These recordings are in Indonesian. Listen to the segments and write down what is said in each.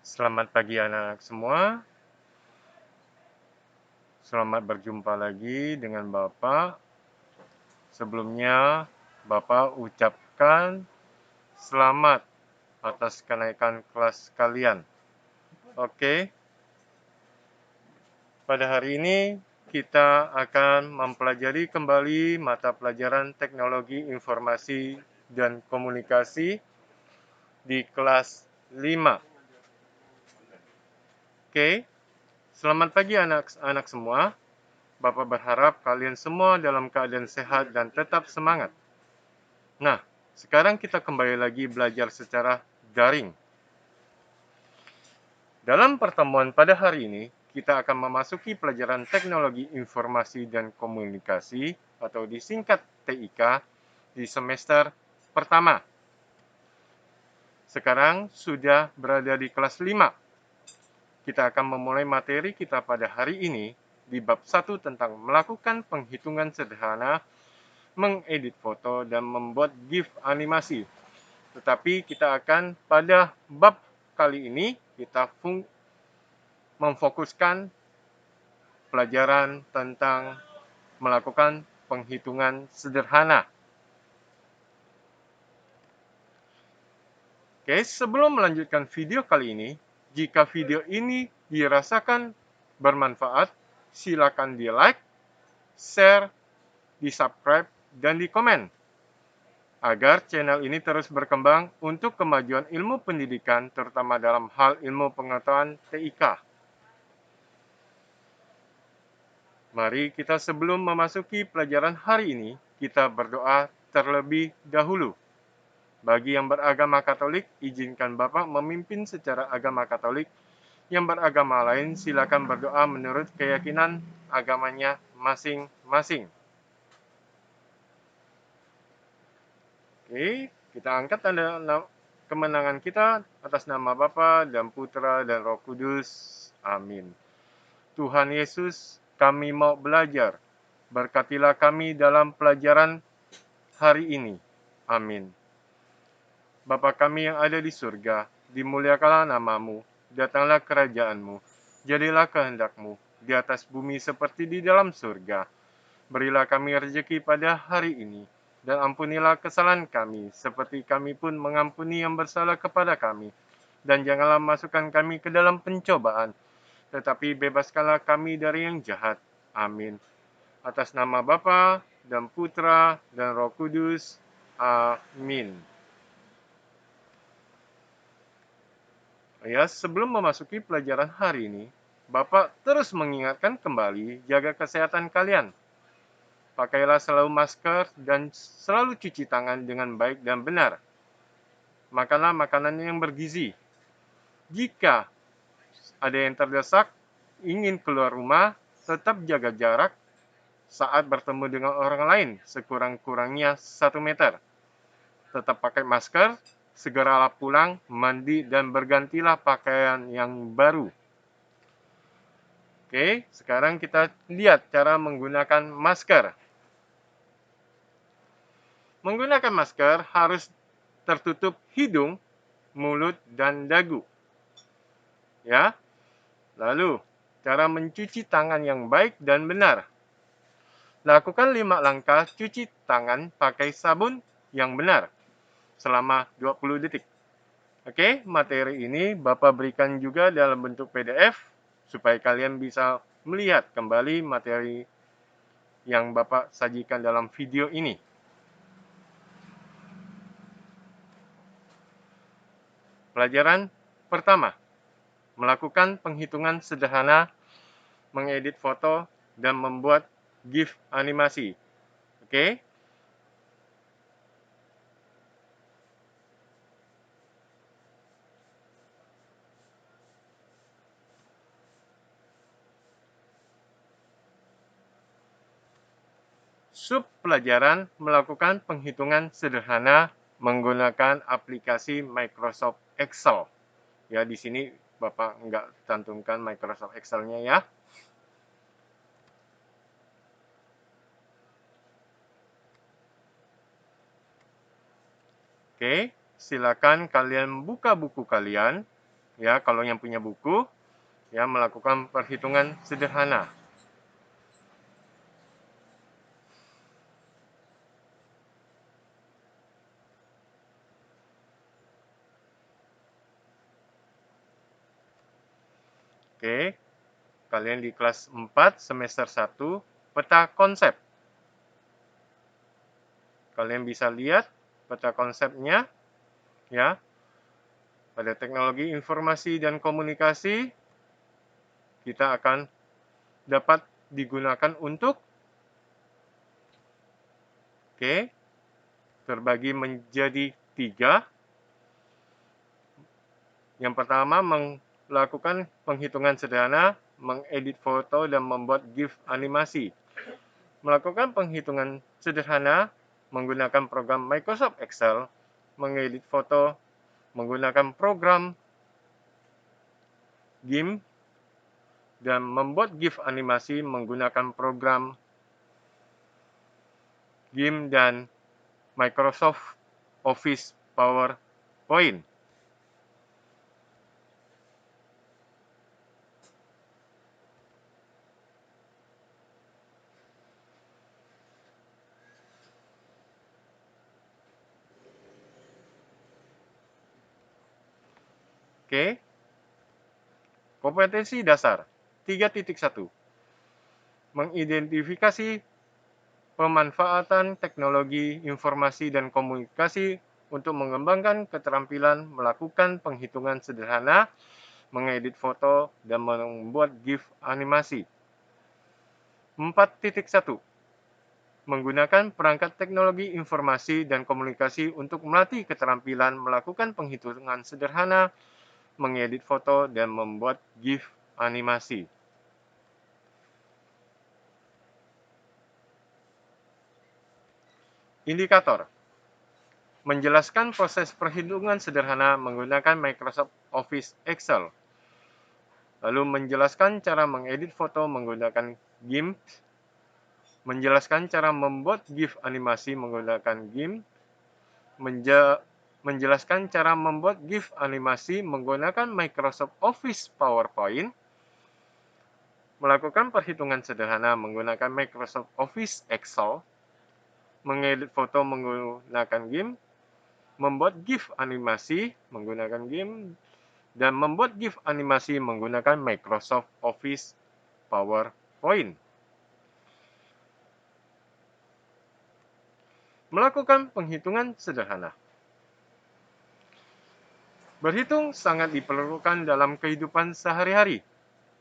Selamat pagi anak-anak semua. Selamat berjumpa lagi dengan Bapak. Sebelumnya, Bapak ucapkan selamat atas kenaikan kelas kalian. Oke, pada hari ini kita akan mempelajari kembali mata pelajaran Teknologi Informasi dan Komunikasi di kelas 5. Oke, selamat pagi anak-anak semua. Bapak berharap kalian semua dalam keadaan sehat dan tetap semangat. Nah, sekarang kita kembali lagi belajar secara daring. Dalam pertemuan pada hari ini, kita akan memasuki pelajaran Teknologi Informasi dan Komunikasi atau disingkat TIK di semester pertama. Sekarang sudah berada di kelas 5. Kita akan memulai materi kita pada hari ini di bab 1 tentang melakukan penghitungan sederhana, mengedit foto, dan membuat GIF animasi. Tetapi kita akan pada bab kali ini kita memfokuskan pelajaran tentang melakukan penghitungan sederhana. Oke, sebelum melanjutkan video kali ini, jika video ini dirasakan bermanfaat, silakan di like, share, di subscribe, dan di komen agar channel ini terus berkembang untuk kemajuan ilmu pendidikan, terutama dalam hal ilmu pengetahuan TIK. Mari kita sebelum memasuki pelajaran hari ini, kita berdoa terlebih dahulu. Bagi yang beragama Katolik, izinkan Bapak memimpin secara agama Katolik. Yang beragama lain, silakan berdoa menurut keyakinan agamanya masing-masing. Oke, kita angkat tanda kemenangan kita atas nama Bapa dan Putra dan Roh Kudus. Amin. Tuhan Yesus, kami mau belajar. Berkatilah kami dalam pelajaran hari ini. Amin. Bapa kami yang ada di surga, dimuliakanlah namamu, datanglah kerajaanmu, jadilah kehendakmu, di atas bumi seperti di dalam surga. Berilah kami rezeki pada hari ini, dan ampunilah kesalahan kami, seperti kami pun mengampuni yang bersalah kepada kami. Dan janganlah masukkan kami ke dalam pencobaan, tetapi bebaskanlah kami dari yang jahat. Amin. Atas nama Bapa dan Putra dan Roh Kudus. Amin. Ya, sebelum memasuki pelajaran hari ini, Bapak terus mengingatkan kembali jaga kesehatan kalian. Pakailah selalu masker dan selalu cuci tangan dengan baik dan benar. Makanlah makanan yang bergizi. Jika ada yang terdesak, ingin keluar rumah, tetap jaga jarak saat bertemu dengan orang lain sekurang-kurangnya 1 meter. Tetap pakai masker, segeralah pulang, mandi, dan bergantilah pakaian yang baru. Oke, sekarang kita lihat cara menggunakan masker. Menggunakan masker harus tertutup hidung, mulut, dan dagu. Ya. Lalu, cara mencuci tangan yang baik dan benar. Lakukan 5 langkah cuci tangan pakai sabun yang benar selama 20 detik. Oke, materi ini Bapak berikan juga dalam bentuk PDF supaya kalian bisa melihat kembali materi yang Bapak sajikan dalam video ini. Pelajaran pertama, melakukan penghitungan sederhana, mengedit foto, dan membuat GIF animasi. Oke? Sub pelajaran melakukan penghitungan sederhana menggunakan aplikasi Microsoft Excel. Ya, di sini Bapak nggak cantumkan Microsoft Excel-nya ya. Oke, silakan kalian buka buku kalian Ya, kalau yang punya buku, ya melakukan perhitungan sederhana. Oke, kalian di kelas 4 semester 1 peta konsep. Kalian bisa lihat peta konsepnya ya. Pada teknologi informasi dan komunikasi kita akan dapat digunakan untuk terbagi menjadi 3. Yang pertama, melakukan penghitungan sederhana, mengedit foto, dan membuat GIF animasi. Melakukan penghitungan sederhana menggunakan program Microsoft Excel, mengedit foto menggunakan program GIMP, dan membuat GIF animasi menggunakan program GIMP dan Microsoft Office PowerPoint. Oke, kompetensi dasar 3.1. Mengidentifikasi pemanfaatan teknologi informasi dan komunikasi untuk mengembangkan keterampilan melakukan penghitungan sederhana, mengedit foto, dan membuat GIF animasi. 4.1. Menggunakan perangkat teknologi informasi dan komunikasi untuk melatih keterampilan melakukan penghitungan sederhana, mengedit foto, dan membuat GIF animasi. Indikator. Menjelaskan proses perhitungan sederhana menggunakan Microsoft Office Excel. Lalu menjelaskan cara mengedit foto menggunakan GIMP. Menjelaskan cara membuat GIF animasi menggunakan GIMP. Menjelaskan cara membuat GIF animasi menggunakan Microsoft Office PowerPoint. Melakukan perhitungan sederhana menggunakan Microsoft Office Excel. Mengedit foto menggunakan GIMP. Membuat GIF animasi menggunakan GIMP. Dan membuat GIF animasi menggunakan Microsoft Office PowerPoint. Melakukan penghitungan sederhana. Berhitung sangat diperlukan dalam kehidupan sehari-hari.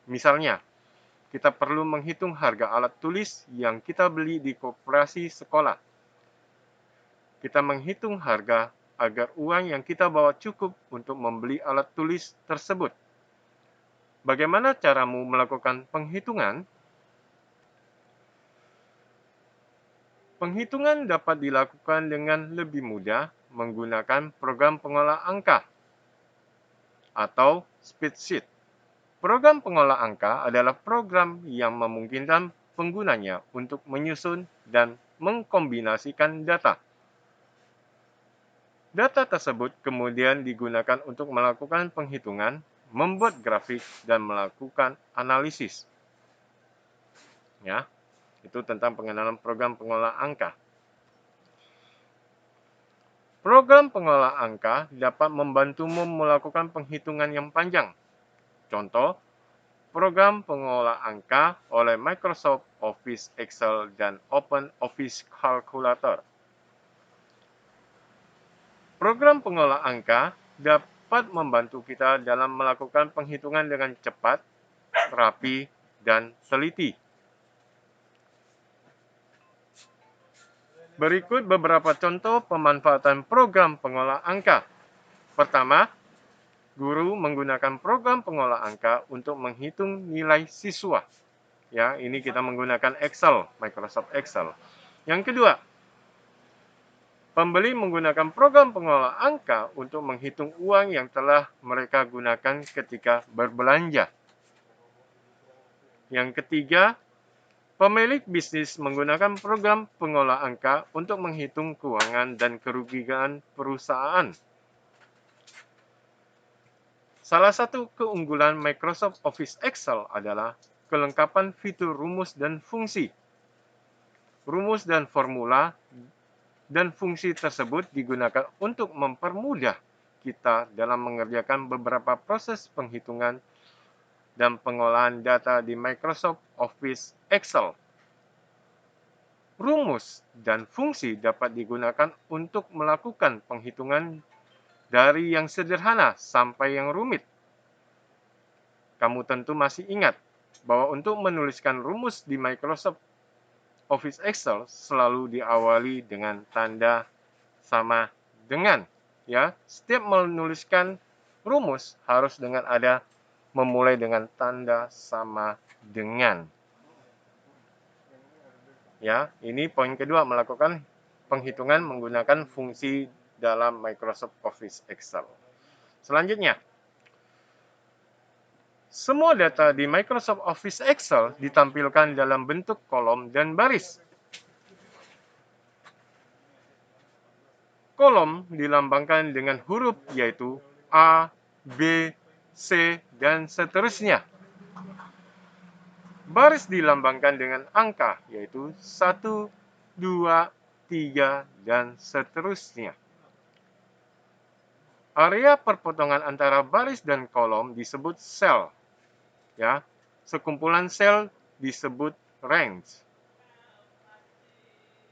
Misalnya, kita perlu menghitung harga alat tulis yang kita beli di koperasi sekolah. Kita menghitung harga agar uang yang kita bawa cukup untuk membeli alat tulis tersebut. Bagaimana caramu melakukan penghitungan? Penghitungan dapat dilakukan dengan lebih mudah menggunakan program pengolah angka atau spreadsheet. Program pengolah angka adalah program yang memungkinkan penggunanya untuk menyusun dan mengkombinasikan data. Data tersebut kemudian digunakan untuk melakukan penghitungan, membuat grafik, dan melakukan analisis. Ya, itu tentang pengenalan program pengolah angka. Program pengolah angka dapat membantumu melakukan penghitungan yang panjang. Contoh, program pengolah angka oleh Microsoft Office Excel dan Open Office Calculator. Program pengolah angka dapat membantu kita dalam melakukan penghitungan dengan cepat, rapi, dan teliti. Berikut beberapa contoh pemanfaatan program pengolah angka. Pertama, guru menggunakan program pengolah angka untuk menghitung nilai siswa. Ya, ini kita menggunakan Excel, Microsoft Excel. Yang kedua, pembeli menggunakan program pengolah angka untuk menghitung uang yang telah mereka gunakan ketika berbelanja. Yang ketiga, pemilik bisnis menggunakan program pengolah angka untuk menghitung keuangan dan kerugian perusahaan. Salah satu keunggulan Microsoft Office Excel adalah kelengkapan fitur rumus dan fungsi. Rumus dan formula dan fungsi tersebut digunakan untuk mempermudah kita dalam mengerjakan beberapa proses penghitungan dan pengolahan data di Microsoft Office Excel. Rumus dan fungsi dapat digunakan untuk melakukan penghitungan dari yang sederhana sampai yang rumit. Kamu tentu masih ingat bahwa untuk menuliskan rumus di Microsoft Office Excel selalu diawali dengan tanda sama dengan. Ya, setiap menuliskan rumus harus dengan ada memulai dengan tanda sama dengan. Ya, ini poin kedua, melakukan penghitungan menggunakan fungsi dalam Microsoft Office Excel. Selanjutnya, semua data di Microsoft Office Excel ditampilkan dalam bentuk kolom dan baris. Kolom dilambangkan dengan huruf yaitu A, B, C, dan seterusnya. Baris dilambangkan dengan angka, yaitu 1, 2, 3, dan seterusnya. Area perpotongan antara baris dan kolom disebut sel. Ya, sekumpulan sel disebut range.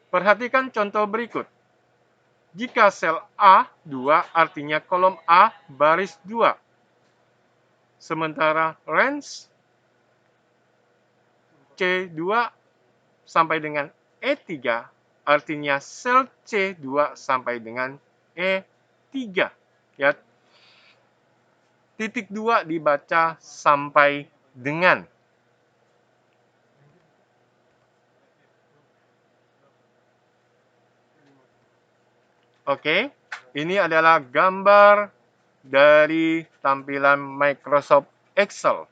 Perhatikan contoh berikut. Jika sel A2 artinya kolom A baris 2. Sementara range C2 sampai dengan E3 artinya sel C2 sampai dengan E3. Ya, titik 2 dibaca sampai dengan. Oke, ini adalah gambar dari tampilan Microsoft Excel.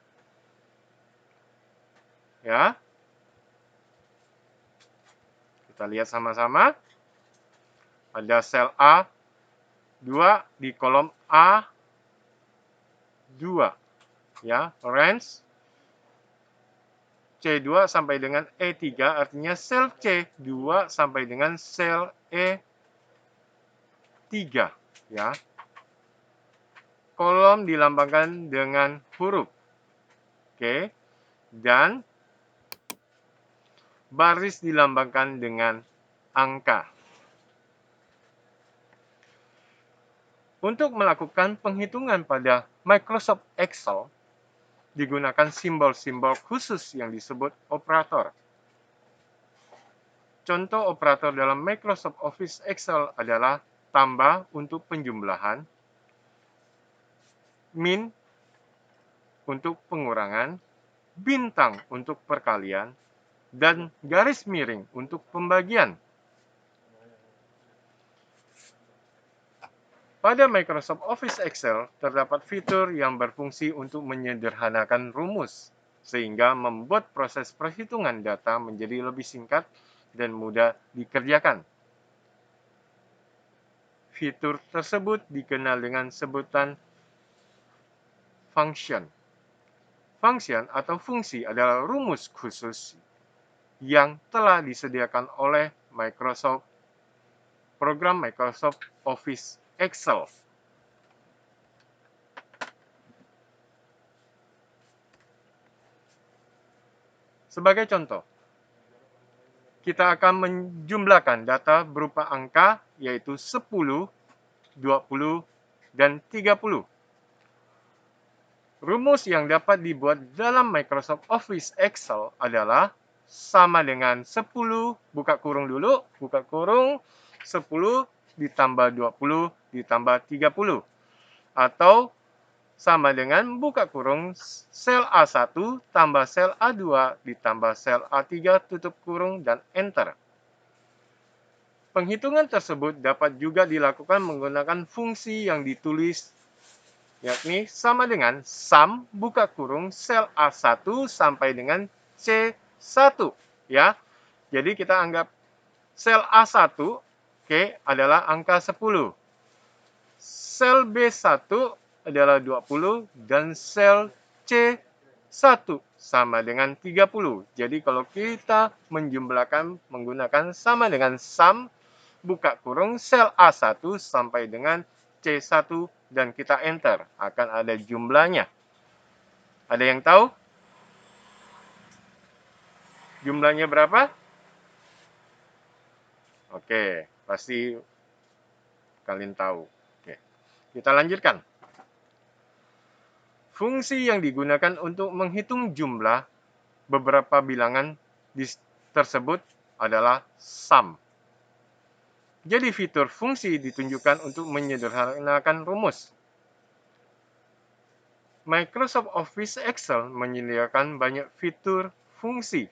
Ya, kita lihat sama-sama. Ada sel A2 di kolom A2. Ya, range C2 sampai dengan E3 artinya sel C2 sampai dengan sel E3. Ya. Kolom dilambangkan dengan huruf. Oke. Dan baris dilambangkan dengan angka. Untuk melakukan penghitungan pada Microsoft Excel, digunakan simbol-simbol khusus yang disebut operator. Contoh operator dalam Microsoft Office Excel adalah tambah untuk penjumlahan, min untuk pengurangan, bintang untuk perkalian, dan garis miring untuk pembagian. Pada Microsoft Office Excel, terdapat fitur yang berfungsi untuk menyederhanakan rumus, sehingga membuat proses perhitungan data menjadi lebih singkat dan mudah dikerjakan. Fitur tersebut dikenal dengan sebutan function. Function atau fungsi adalah rumus khusus yang telah disediakan oleh program Microsoft Office Excel. Sebagai contoh, kita akan menjumlahkan data berupa angka yaitu 10, 20, dan 30. Rumus yang dapat dibuat dalam Microsoft Office Excel adalah sama dengan 10, buka kurung dulu, buka kurung, 10 ditambah 20 ditambah 30. Atau sama dengan buka kurung sel A1 tambah sel A2 ditambah sel A3 tutup kurung dan enter. Penghitungan tersebut dapat juga dilakukan menggunakan fungsi yang ditulis, yakni sama dengan sum buka kurung sel A1 sampai dengan C1. Ya. Jadi kita anggap sel A1 adalah angka 10. Sel B1 adalah 20 dan sel C1 sama dengan 30. Jadi kalau kita menjumlahkan menggunakan sama dengan sum, buka kurung sel A1 sampai dengan C1 dan kita enter, akan ada jumlahnya. Ada yang tahu jumlahnya berapa? Oke, pasti kalian tahu. Oke, kita lanjutkan. Fungsi yang digunakan untuk menghitung jumlah beberapa bilangan tersebut adalah sum. Jadi fitur fungsi ditunjukkan untuk menyederhanakan rumus. Microsoft Office Excel menyediakan banyak fitur fungsi.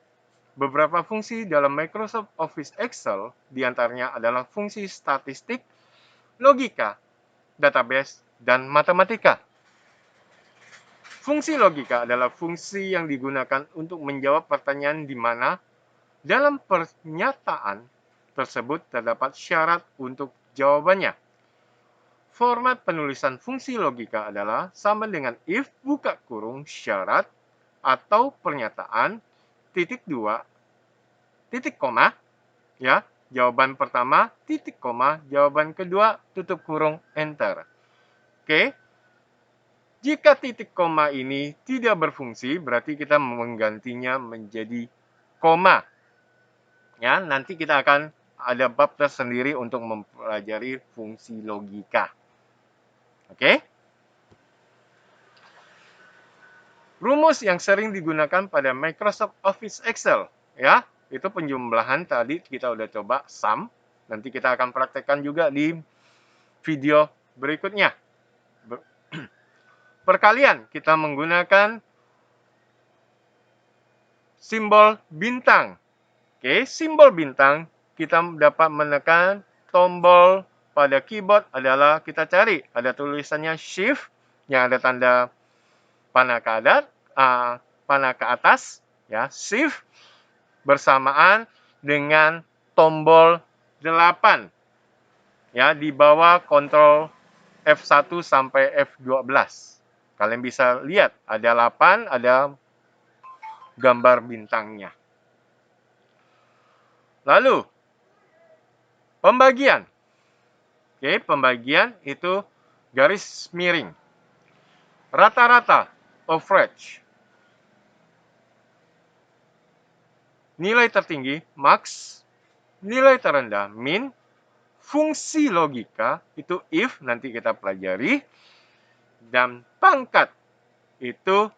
Beberapa fungsi dalam Microsoft Office Excel diantaranya adalah fungsi statistik, logika, database, dan matematika. Fungsi logika adalah fungsi yang digunakan untuk menjawab pertanyaan di mana dalam pernyataan tersebut terdapat syarat untuk jawabannya. Format penulisan fungsi logika adalah sama dengan if buka kurung syarat atau pernyataan titik 2 titik koma ya, jawaban pertama titik koma, jawaban kedua tutup kurung enter. Oke. Jika titik koma ini tidak berfungsi, berarti kita menggantinya menjadi koma. Ya, nanti kita akan ada bab tersendiri untuk mempelajari fungsi logika. Oke? Rumus yang sering digunakan pada Microsoft Office Excel, ya, itu penjumlahan tadi kita udah coba sum. Nanti kita akan praktekkan juga di video berikutnya. Perkalian kita menggunakan simbol bintang. Oke, simbol bintang kita dapat menekan tombol pada keyboard adalah kita cari ada tulisannya shift yang ada tanda panah ke atas ya, shift bersamaan dengan tombol 8 ya, di bawah kontrol F1 sampai F12. Kalian bisa lihat ada 8, ada gambar bintangnya. Lalu pembagian. Oke, pembagian itu garis miring. Rata-rata, average. Nilai tertinggi, max. Nilai terendah, min. Fungsi logika, itu if, nanti kita pelajari. Dan pangkat, itu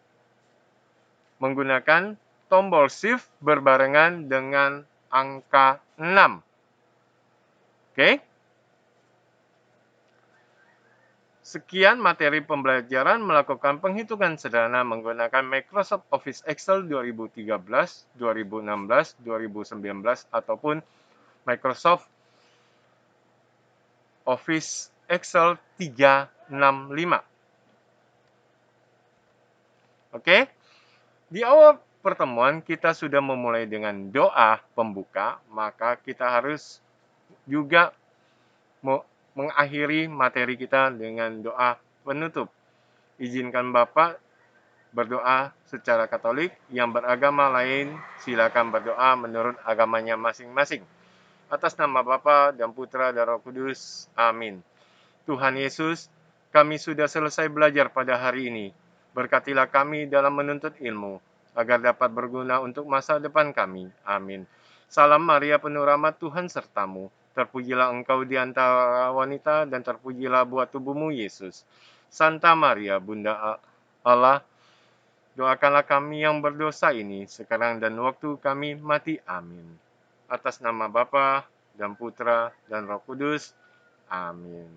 menggunakan tombol shift berbarengan dengan angka 6. Oke. Sekian materi pembelajaran melakukan penghitungan sederhana menggunakan Microsoft Office Excel 2013, 2016, 2019, ataupun Microsoft Office Excel 365. Oke, di awal pertemuan kita sudah memulai dengan doa pembuka, maka kita harus juga mengakhiri materi kita dengan doa penutup. Izinkan Bapak berdoa secara Katolik, yang beragama lain silakan berdoa menurut agamanya masing-masing. Atas nama Bapa dan Putra dan Roh Kudus. Amin. Tuhan Yesus, kami sudah selesai belajar pada hari ini. Berkatilah kami dalam menuntut ilmu, agar dapat berguna untuk masa depan kami. Amin. Salam Maria penuh rahmat, Tuhan sertamu. Terpujilah engkau di antara wanita, dan terpujilah buah tubuhmu, Yesus. Santa Maria, Bunda Allah, doakanlah kami yang berdosa ini, sekarang dan waktu kami mati. Amin. Atas nama Bapa dan Putra dan Roh Kudus. Amin.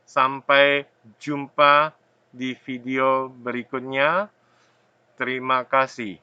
Sampai jumpa di video berikutnya. Terima kasih.